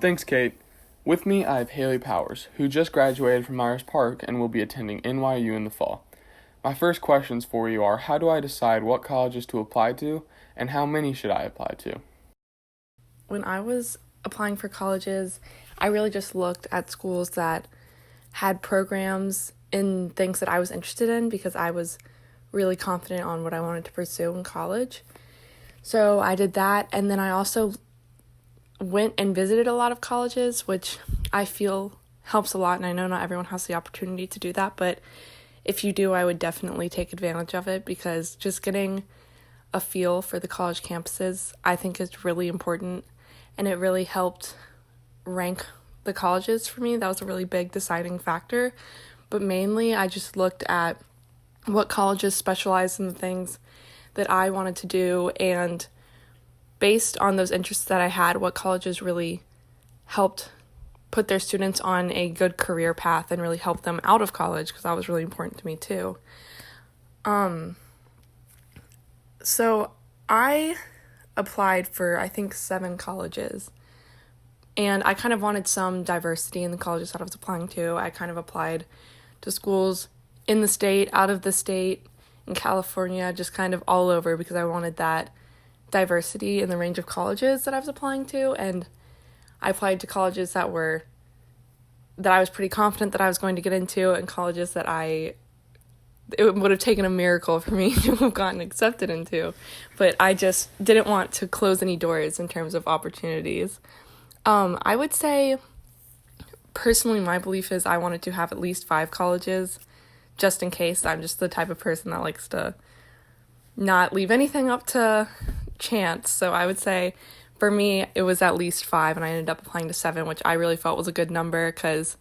Thanks, Kate. With me, I have Haley Powers, who just graduated from Myers Park and will be attending NYU in the fall. My first questions for you are, how do I decide what colleges to apply to, and how many should I apply to? When I was applying for colleges, I really just looked at schools that had programs in things that I was interested in because I was really confident on what I wanted to pursue in college. So I did that, and then I also went and visited a lot of colleges, which I feel helps a lot, and I know not everyone has the opportunity to do that, but if you do, I would definitely take advantage of it because just getting a feel for the college campuses I think is really important, and it really helped rank the colleges for me. That was a really big deciding factor, but mainly I just looked at what colleges specialize in the things that I wanted to do, and based on those interests that I had, what colleges really helped put their students on a good career path and really help them out of college, because that was really important to me too. So I applied for, I think, 7 colleges, and I kind of wanted some diversity in the colleges that I was applying to. I kind of applied to schools in the state, out of the state, in California, just kind of all over because I wanted that diversity in the range of colleges that I was applying to, and I applied to colleges that I was pretty confident that I was going to get into, and colleges that it would have taken a miracle for me to have gotten accepted into, but I just didn't want to close any doors in terms of opportunities. I would say, personally, my belief is I wanted to have at least 5 colleges, just in case. I'm just the type of person that likes to not leave anything up to chance. So I would say for me, it was at least 5, and I ended up applying to 7, which I really felt was a good number because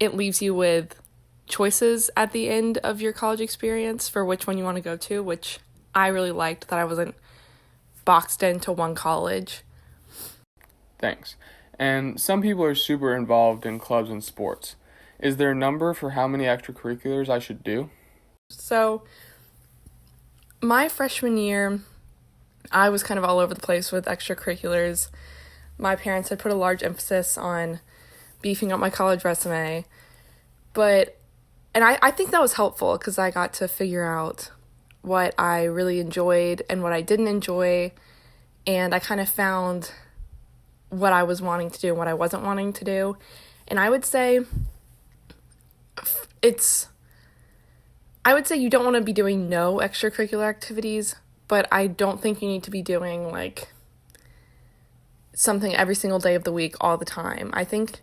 it leaves you with choices at the end of your college experience for which one you want to go to, which I really liked, that I wasn't boxed into one college. Thanks. And some people are super involved in clubs and sports. Is there a number for how many extracurriculars I should do? So my freshman year, I was kind of all over the place with extracurriculars. My parents had put a large emphasis on beefing up my college resume, and I think that was helpful because I got to figure out what I really enjoyed and what I didn't enjoy, and I kind of found what I was wanting to do and what I wasn't wanting to do. And I would say you don't want to be doing no extracurricular activities, but I don't think you need to be doing like something every single day of the week all the time. I think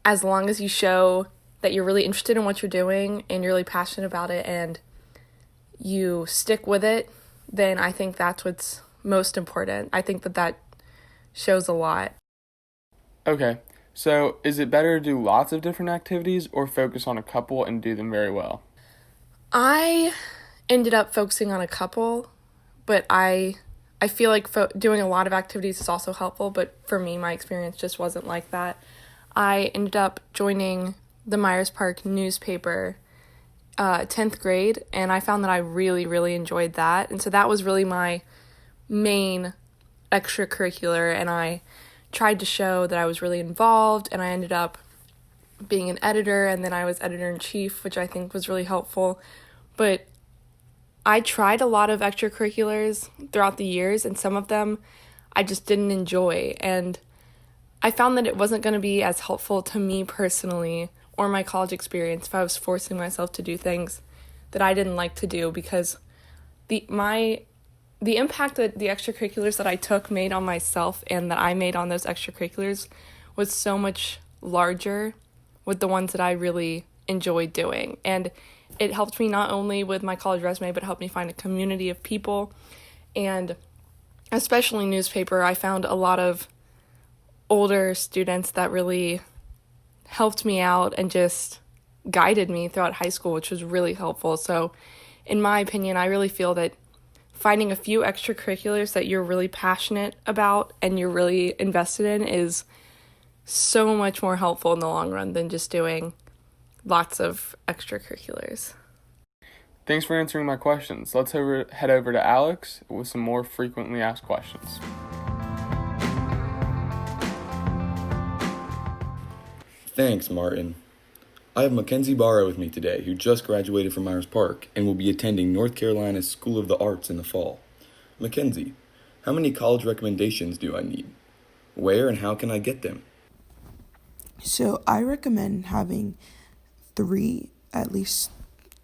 as long as you show that you're really interested in what you're doing and you're really passionate about it and you stick with it, then I think that's what's most important. I think that shows a lot. Okay, so is it better to do lots of different activities or focus on a couple and do them very well? I ended up focusing on a couple, but I feel like doing a lot of activities is also helpful, but for me, my experience just wasn't like that. I ended up joining the Myers Park newspaper 10th grade, and I found that I really, really enjoyed that, and so that was really my main extracurricular, and I tried to show that I was really involved, and I ended up being an editor, and then I was editor-in-chief, which I think was really helpful. But I tried a lot of extracurriculars throughout the years, and some of them I just didn't enjoy, and I found that it wasn't going to be as helpful to me personally or my college experience if I was forcing myself to do things that I didn't like to do, because the impact that the extracurriculars that I took made on myself and that I made on those extracurriculars was so much larger with the ones that I really enjoyed doing. And it helped me not only with my college resume, but helped me find a community of people. And especially newspaper, I found a lot of older students that really helped me out and just guided me throughout high school, which was really helpful. So in my opinion, I really feel that finding a few extracurriculars that you're really passionate about and you're really invested in is so much more helpful in the long run than just doing lots of extracurriculars. Thanks for answering my questions. Let's head over to Alex with some more frequently asked questions. Thanks, Martin. I have Mackenzie Barra with me today, who just graduated from Myers Park and will be attending North Carolina's School of the Arts in the fall. Mackenzie, how many college recommendations do I need? Where and how can I get them? So I recommend having three, at least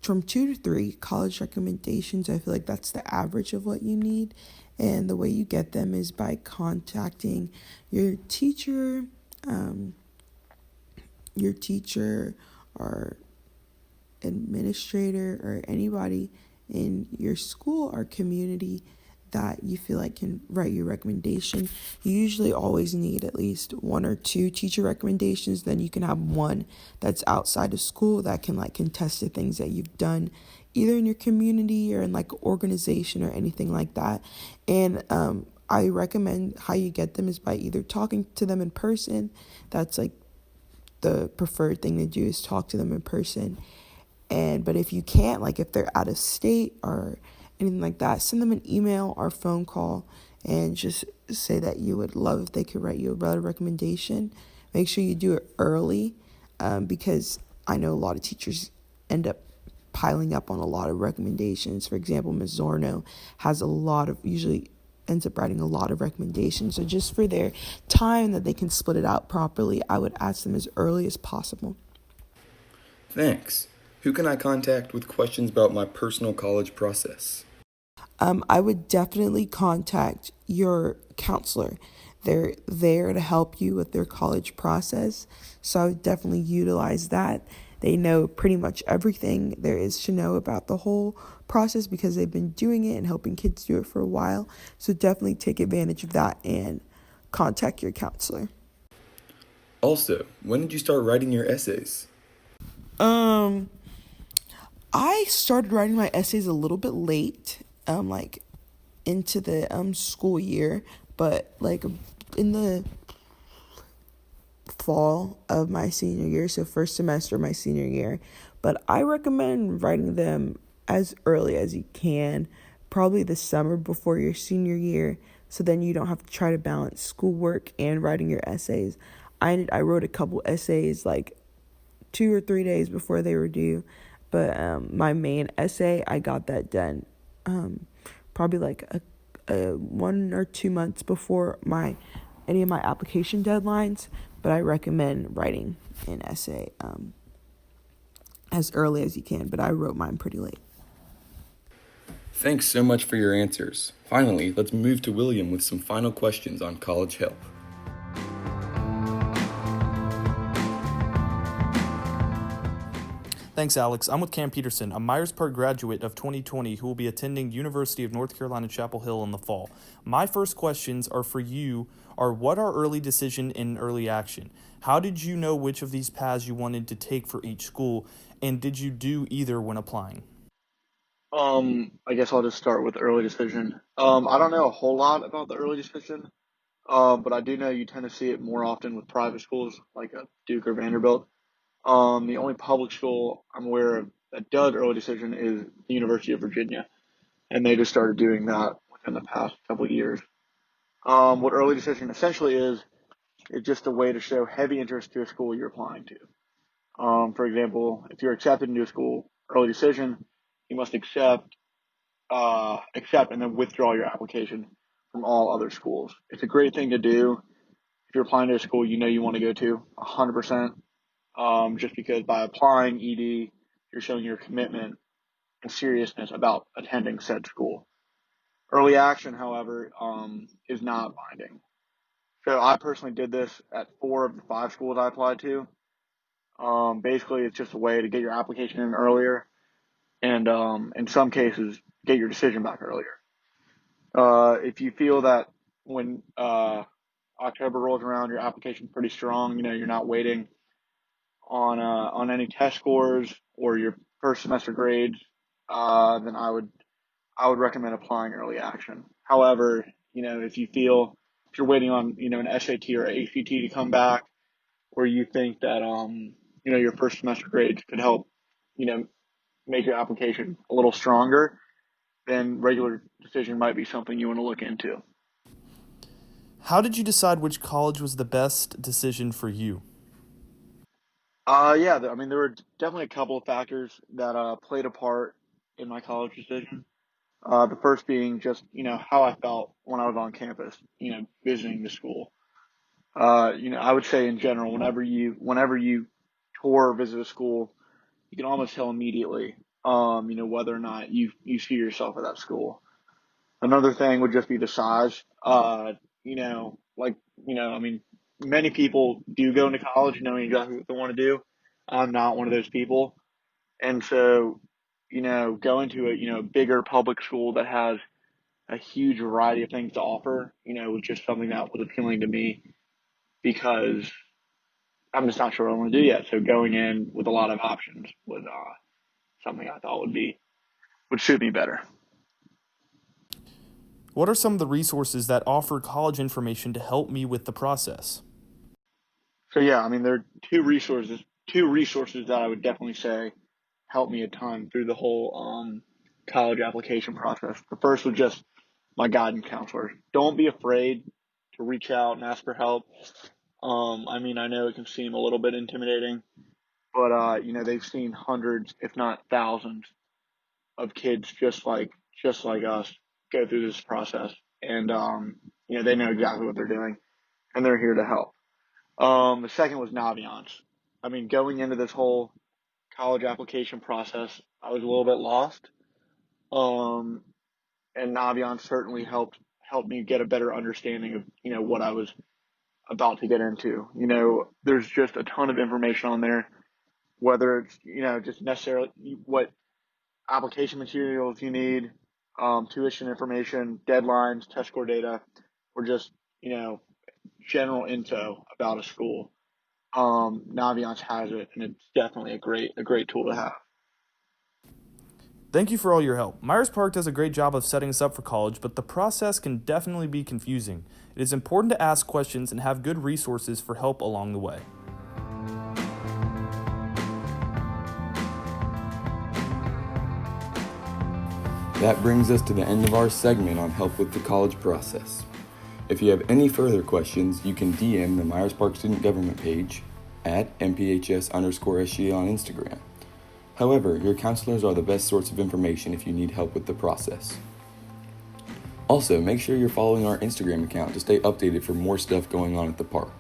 from 2 to 3 college recommendations. I feel like that's the average of what you need. And the way you get them is by contacting your teacher, um, or administrator or anybody in your school or community that you feel like can write your recommendation. You usually always need at least 1 or 2 teacher recommendations. Then you can have one that's outside of school that can like contest the things that you've done either in your community or in like organization or anything like that. And I recommend how you get them is by either talking to them in person. That's like the preferred thing to do, is talk to them in person. But if you can't, like if they're out of state or anything like that, send them an email or phone call and just say that you would love if they could write you a letter recommendation. Make sure you do it early, because I know a lot of teachers end up piling up on a lot of recommendations. For example, Ms. Zorno usually ends up writing a lot of recommendations. So just for their time that they can split it out properly, I would ask them as early as possible. Thanks. Who can I contact with questions about my personal college process? I would definitely contact your counselor. They're there to help you with their college process. So I would definitely utilize that. They know pretty much everything there is to know about the whole process because they've been doing it and helping kids do it for a while. So definitely take advantage of that and contact your counselor. Also, when did you start writing your essays? Um, I started writing my essays a little bit late, like into the school year, but like in the fall of my senior year, so first semester of my senior year. But I recommend writing them as early as you can, probably the summer before your senior year, so then you don't have to try to balance schoolwork and writing your essays. I wrote a couple essays like 2 or 3 days before they were due, but my main essay, I got that done probably like a 1 or 2 months before any of my application deadlines. But I recommend writing an essay as early as you can, but I wrote mine pretty late. Thanks so much for your answers. Finally, let's move to William with some final questions on college help. Thanks, Alex. I'm with Cam Peterson, a Myers Park graduate of 2020 who will be attending University of North Carolina Chapel Hill in the fall. My first questions are for you what are early decision and early action? How did you know which of these paths you wanted to take for each school, and did you do either when applying? I guess I'll just start with early decision. I don't know a whole lot about the early decision, but I do know you tend to see it more often with private schools like Duke or Vanderbilt. The only public school I'm aware of that does early decision is the University of Virginia, and they just started doing that within the past couple of years. What early decision essentially is just a way to show heavy interest to a school you're applying to. For example, if you're accepted into a school, early decision, you must accept and then withdraw your application from all other schools. It's a great thing to do if you're applying to a school you know you want to go to 100%. Just because by applying ED, you're showing your commitment and seriousness about attending said school. Early action, however, is not binding. So I personally did this at 4 of the 5 schools I applied to. Basically, it's just a way to get your application in earlier and in some cases, get your decision back earlier. If you feel that when October rolls around, your application's pretty strong, you're not waiting on any test scores or your first semester grades, then I would recommend applying early action. However, if you're waiting on an SAT or ACT to come back, or you think that your first semester grades could help make your application a little stronger, then regular decision might be something you want to look into. How did you decide which college was the best decision for you? Yeah, I mean, there were definitely a couple of factors that played a part in my college decision. The first being just, how I felt when I was on campus, visiting the school. I would say in general, whenever you tour or visit a school, you can almost tell immediately, whether or not you see yourself at that school. Another thing would just be the size. Like, I mean, many people do go into college knowing exactly what they want to do. I'm not one of those people. And so, going to a bigger public school that has a huge variety of things to offer, was just something that was appealing to me because I'm just not sure what I want to do yet. So going in with a lot of options was something I thought would suit me better. What are some of the resources that offer college information to help me with the process? So yeah, I mean there are two resources that I would definitely say helped me a ton through the whole college application process. The first was just my guidance counselor. Don't be afraid to reach out and ask for help. I mean, I know it can seem a little bit intimidating, but they've seen hundreds, if not thousands, of kids just like us go through this process, and they know exactly what they're doing, and they're here to help. The second was Naviance. I mean, going into this whole college application process, I was a little bit lost, um, and Naviance certainly helped me get a better understanding of what I was about to get into. There's just a ton of information on there, whether it's just necessarily what application materials you need, tuition information, deadlines, test score data, or just general info about a school. Naviance has it, and it's definitely a great tool to have. Thank you for all your help. Myers Park does a great job of setting us up for college, but the process can definitely be confusing. It is important to ask questions and have good resources for help along the way. That brings us to the end of our segment on help with the college process. If you have any further questions, you can DM the Myers Park Student Government page at MPHS_SG on Instagram. However, your counselors are the best source of information if you need help with the process. Also, make sure you're following our Instagram account to stay updated for more stuff going on at the park.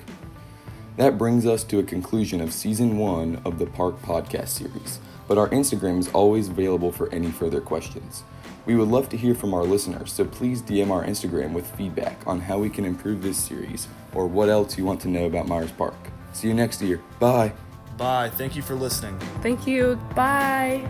That brings us to a conclusion of Season 1 of the Park Podcast Series, but our Instagram is always available for any further questions. We would love to hear from our listeners, so please DM our Instagram with feedback on how we can improve this series or what else you want to know about Myers Park. See you next year. Bye. Bye. Thank you for listening. Thank you. Bye.